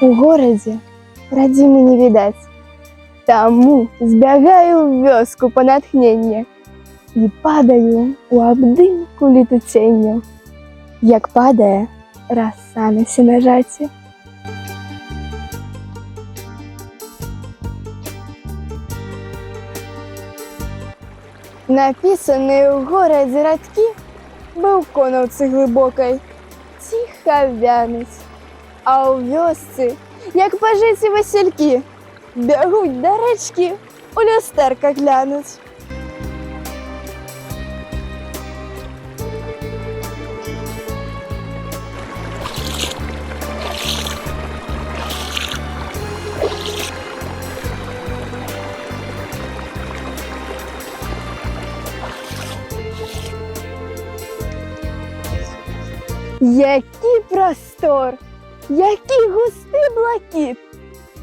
У горадзе радзімы не відаць, таму збягаю ў вёску па натхненне і падаю ў абдымку летуценняў, як падае раса на сенажаці. Напісаныя ў горадзе радкі быў конаўцы глыбокай ціха вянуць, а ў вёсцы, як пажыць васількі, бягуць да рэчкі у люстэрка глянуць. Які прастор, які густы блакіт,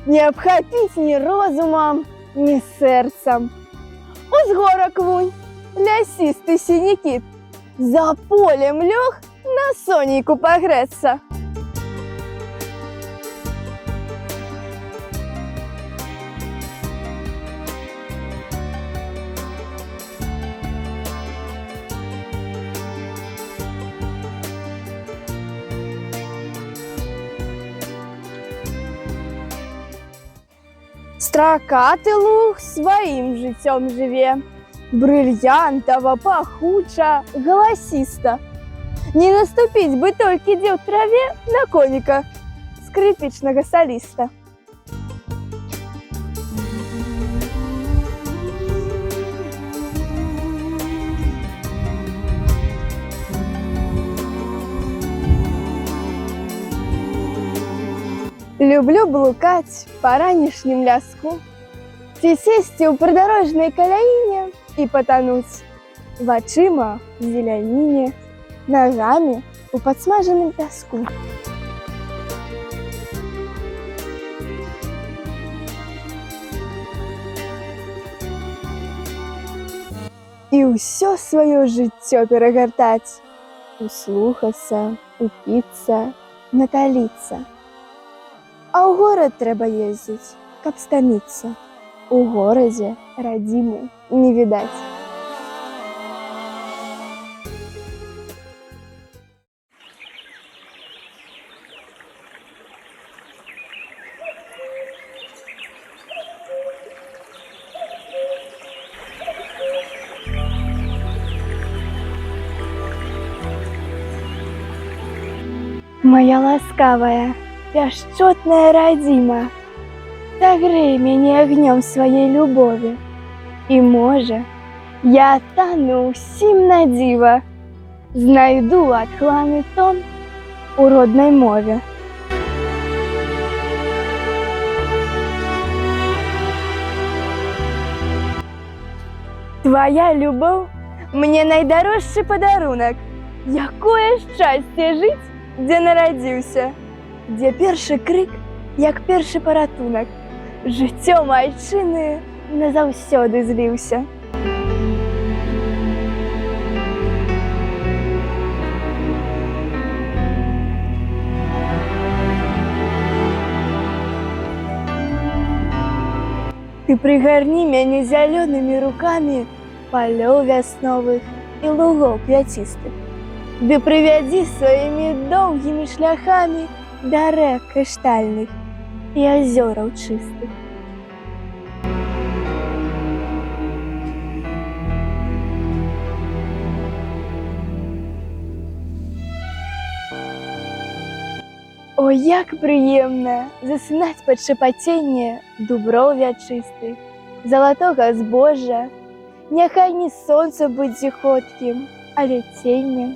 не абхапіць ні розумам, ні сэрцам. Узгорак вунь, лясісты сіні кіт, за полем лёг на сонейку пагрэцца. Стракаты луг сваім жыццём жыве, брыльянтава, пахуча, галасіста. Не наступіць бы толькі дзе ў траве на коніка скрыпічнага саліста. Люблю блукаць па ранішнім ляску, ці сесці ў прыдарожнай каляіне і патануць вачыма ў зеляніне, нагамі ў падсмажаным пяску. І ўсё сваё жыццё перагартаць, услухацца, упіцца, наталіцца. А ў горад трэба ездзіць, каб стаміцца. У горадзе радзімы не відаць. Моя ласкавая, пяшчотная радзіма, сагрэй мяне агнём сваей любові. І можа, я тану ўсім на дзіва, знайду адхланы тон у роднай мове. Твая любоў мне найдарожчы падарунак. Якое шчасце жыць, дзе нарадзіўся, дзе першы крык, як першы паратунак, жыццё айчыны назаўсёды зліўся. Ты прыгарні мяне зялёнымі рукамі палёў вясновых і лугоў квяцістых. Ды прывядзі сваімі доўгімі шляхамі да рэк крыштальных і азёраў чыстых. О, як прыемна засынаць пад шапаценне дуброў вячыстых, залатога збожжа, няхай не сонца будзе ходкім, але ценнем,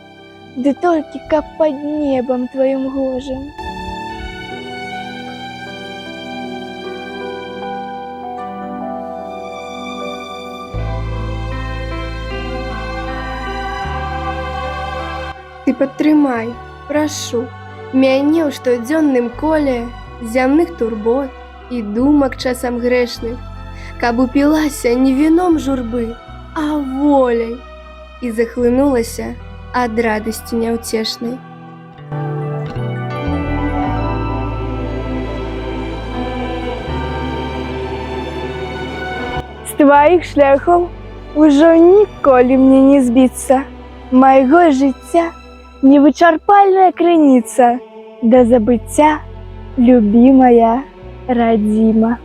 ды толькі каб пад небам тваім гожым. Ты падтрымай, прашу, мяне ў штодзённым коле зямных турбот і думак часам грэшных, каб упілася не віном журбы, а воляй і захлынулася ад радасці няўцешнай. тваіх шляхоў ужо ніколі мне не збіцца. Майго жыцця невычарпальная крыніца да забыцця, любімая радзіма.